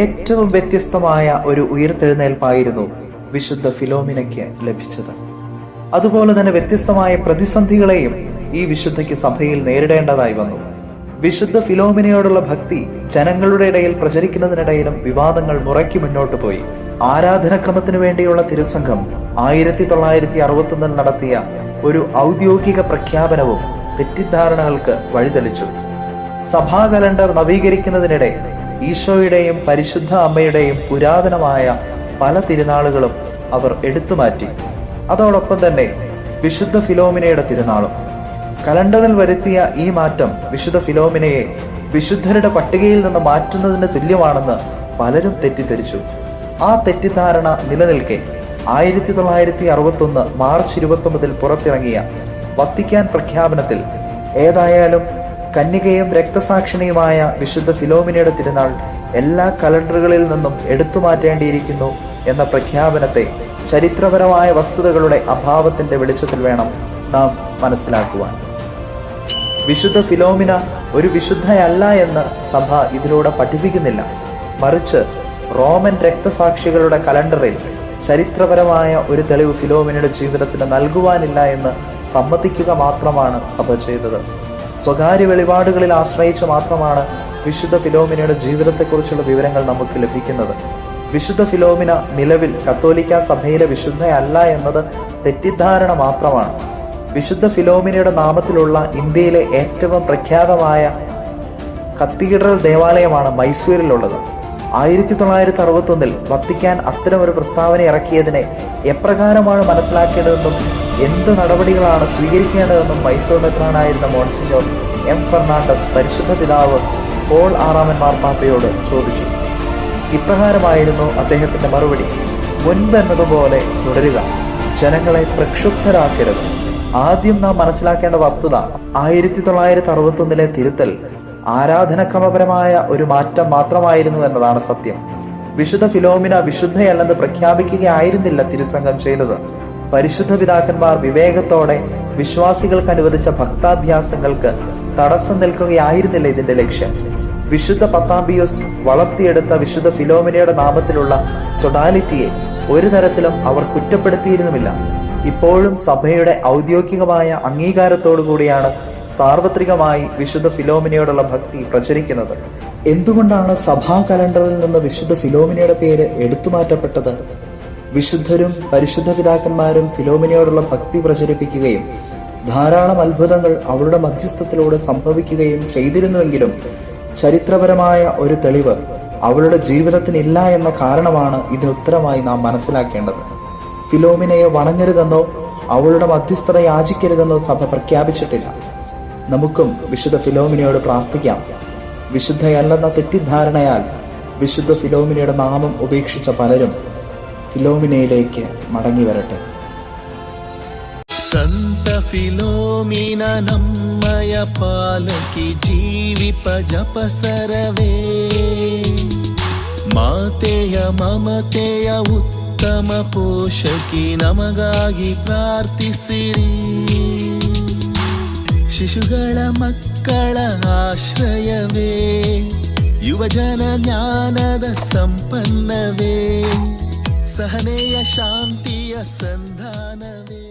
ഏറ്റവും വ്യത്യസ്തമായ ഒരു ഉയർത്തെഴുന്നേൽപ്പായിരുന്നു വിശുദ്ധ ഫിലോമിനയ്ക്ക് ലഭിച്ചത്. അതുപോലെ തന്നെ വ്യത്യസ്തമായ പ്രതിസന്ധികളെയും ഈ വിശുദ്ധയ്ക്ക് സഭയിൽ നേരിടേണ്ടതായി വന്നു. വിശുദ്ധ ഫിലോമിനയോടുള്ള ഭക്തി ജനങ്ങളുടെ ഇടയിൽ പ്രചരിക്കുന്നതിനിടയിലും വിവാദങ്ങൾ മുറയ്ക്ക് മുന്നോട്ട് പോയി. ആരാധനക്രമത്തിനു വേണ്ടിയുള്ള തിരുസംഘം 1961 നടത്തിയ ഒരു ഔദ്യോഗിക പ്രഖ്യാപനവും തെറ്റിദ്ധാരണകൾക്ക് വഴിതെളിച്ചു. സഭാ കലണ്ടർ നവീകരിക്കുന്നതിനിടെ ഈശോയുടെയും പരിശുദ്ധ അമ്മയുടെയും പുരാതനമായ പല തിരുനാളുകളും അവർ എടുത്തുമാറ്റി. അതോടൊപ്പം തന്നെ വിശുദ്ധ ഫിലോമിനയുടെ തിരുനാളും. കലണ്ടറിൽ വരുത്തിയ ഈ മാറ്റം വിശുദ്ധ ഫിലോമിനയെ വിശുദ്ധരുടെ പട്ടികയിൽ നിന്ന് മാറ്റുന്നതിന് തുല്യമാണെന്ന് പലരും തെറ്റിദ്ധരിച്ചു. ആ തെറ്റിദ്ധാരണ നിലനിൽക്കെ 1961 മാർച്ച് 29 പുറത്തിറങ്ങിയ വത്തിക്കാൻ പ്രഖ്യാപനത്തിൽ ഏതായാലും കന്യകയും രക്തസാക്ഷിണിയുമായ വിശുദ്ധ ഫിലോമിനയുടെ തിരുനാൾ എല്ലാ കലണ്ടറുകളിൽ നിന്നും എടുത്തുമാറ്റേണ്ടിയിരിക്കുന്നു എന്ന പ്രഖ്യാപനത്തെ ചരിത്രപരമായ വസ്തുതകളുടെ അഭാവത്തിന്റെ വെളിച്ചത്തിൽ വേണം നാം മനസ്സിലാക്കുവാൻ. വിശുദ്ധ ഫിലോമിന ഒരു വിശുദ്ധയല്ല എന്ന് സഭ ഇതിലൂടെ പഠിപ്പിക്കുന്നില്ല. മറിച്ച് റോമൻ രക്തസാക്ഷികളുടെ കലണ്ടറിൽ ചരിത്രപരമായ ഒരു തെളിവ് ഫിലോമിനയുടെ ജീവിതത്തിന് നൽകുവാനില്ല എന്ന് സമ്മതിക്കുക മാത്രമാണ് സഭ ചെയ്തത്. സ്വകാര്യ വെളിപാടുകളിൽ ആശ്രയിച്ച് മാത്രമാണ് വിശുദ്ധ ഫിലോമിനയുടെ ജീവിതത്തെക്കുറിച്ചുള്ള വിവരങ്ങൾ നമുക്ക് ലഭിക്കുന്നത്. വിശുദ്ധ ഫിലോമിന നിലവിൽ കത്തോലിക്ക സഭയിലെ വിശുദ്ധയല്ല എന്നത് തെറ്റിദ്ധാരണ മാത്രമാണ്. വിശുദ്ധ ഫിലോമിനയുടെ നാമത്തിലുള്ള ഇന്ത്യയിലെ ഏറ്റവും പ്രഖ്യാതമായ കത്തീഡ്രൽ ദേവാലയമാണ് മൈസൂരിലുള്ളത്. 1961 വത്തിക്കാൻ അത്തരമൊരു പ്രസ്താവന ഇറക്കിയതിനെ എപ്രകാരമാണ് മനസ്സിലാക്കേണ്ടതെന്നും എന്ത് നടപടികളാണ് സ്വീകരിക്കേണ്ടതെന്നും മൈസൂർ മെത്രാനായിരുന്ന മോൺസിഞ്ഞോർ എം ഫെർണാണ്ടസ് പരിശുദ്ധ പിതാവ് പോൾ 6 മാർപ്പാപ്പയോട് ചോദിച്ചു. ഇപ്രകാരമായിരുന്നു അദ്ദേഹത്തിന്റെ മറുപടി: മുൻപെന്നതുപോലെ തുടരുക, ജനങ്ങളെ പ്രക്ഷുബ്ധരാക്കരുത്. ആദ്യം നാം മനസ്സിലാക്കേണ്ട വസ്തുത 1961 തിരുത്തൽ ആരാധനക്രമപരമായ ഒരു മാറ്റം മാത്രമായിരുന്നു എന്നതാണ് സത്യം. വിശുദ്ധ ഫിലോമിന വിശുദ്ധയല്ലെന്ന് പ്രഖ്യാപിക്കുകയായിരുന്നില്ല തിരുസംഘം ചെയ്തത്. പരിശുദ്ധ പിതാക്കന്മാർ വിവേകത്തോടെ വിശ്വാസികൾക്ക് അനുവദിച്ച ഭക്താഭ്യാസങ്ങൾക്ക് തടസ്സം നിൽക്കുകയായിരുന്നില്ല ഇതിന്റെ ലക്ഷ്യം. വിശുദ്ധ പത്താംബിയോസ് വളർത്തിയെടുത്ത വിശുദ്ധ ഫിലോമിനയുടെ നാമത്തിലുള്ള സൊഡാലിറ്റിയെ ഒരു തരത്തിലും അവർ കുറ്റപ്പെടുത്തിയിരുന്നുമില്ല. ഇപ്പോഴും സഭയുടെ ഔദ്യോഗികമായ അംഗീകാരത്തോടു കൂടിയാണ് സാർവത്രികമായി വിശുദ്ധ ഫിലോമിനയോടുള്ള ഭക്തി പ്രചരിക്കുന്നത്. എന്തുകൊണ്ടാണ് സഭാ കലണ്ടറിൽ നിന്ന് വിശുദ്ധ ഫിലോമിനയുടെ പേര് എടുത്തുമാറ്റപ്പെട്ടത്? വിശുദ്ധരും പരിശുദ്ധ പിതാക്കന്മാരും ഫിലോമിനയോടുള്ള ഭക്തി പ്രചരിപ്പിക്കുകയും ധാരാളം അത്ഭുതങ്ങൾ അവളുടെ മധ്യസ്ഥത്തിലൂടെ സംഭവിക്കുകയും ചെയ്തിരുന്നുവെങ്കിലും ചരിത്രപരമായ ഒരു തെളിവ് അവളുടെ ജീവിതത്തിനില്ല എന്ന കാരണമാണ് ഇതിനുത്തരമായി നാം മനസ്സിലാക്കേണ്ടത്. ഫിലോമിനയെ വണങ്ങരുതെന്നോ അവളുടെ മധ്യസ്ഥത യാചിക്കരുതെന്നോ സഭ പ്രഖ്യാപിച്ചിട്ടില്ല. നമുക്കും വിശുദ്ധ ഫിലോമിനയോട് പ്രാർത്ഥിക്കാം. വിശുദ്ധയല്ലെന്ന തെറ്റിദ്ധാരണയാൽ വിശുദ്ധ ഫിലോമിനയുടെ നാമം ഉപേക്ഷിച്ച പലരും ഫിലോമിനയിലേക്ക് മടങ്ങി വരട്ടെ. ಸಂತ ಫಿಲೋಮಿನ ನಮ್ಮಯ ಪಾಲಕಿ ಜೀವಿಪ ಜಪಸರವೇ ಮಾತೆಯ ಮಮತೆಯ ಉತ್ತಮ ಪೋಷಕಿ ನಮಗಾಗಿ ಪ್ರಾರ್ಥಿಸಿರಿ. ಶಿಶುಗಳ ಮಕ್ಕಳ ಆಶ್ರಯವೇ ಯುವಜನ ಜ್ಞಾನದ ಸಂಪನ್ನವೇ ಸಹನೆಯ ಶಾಂತಿಯ ಸಂಧಾನವೇ.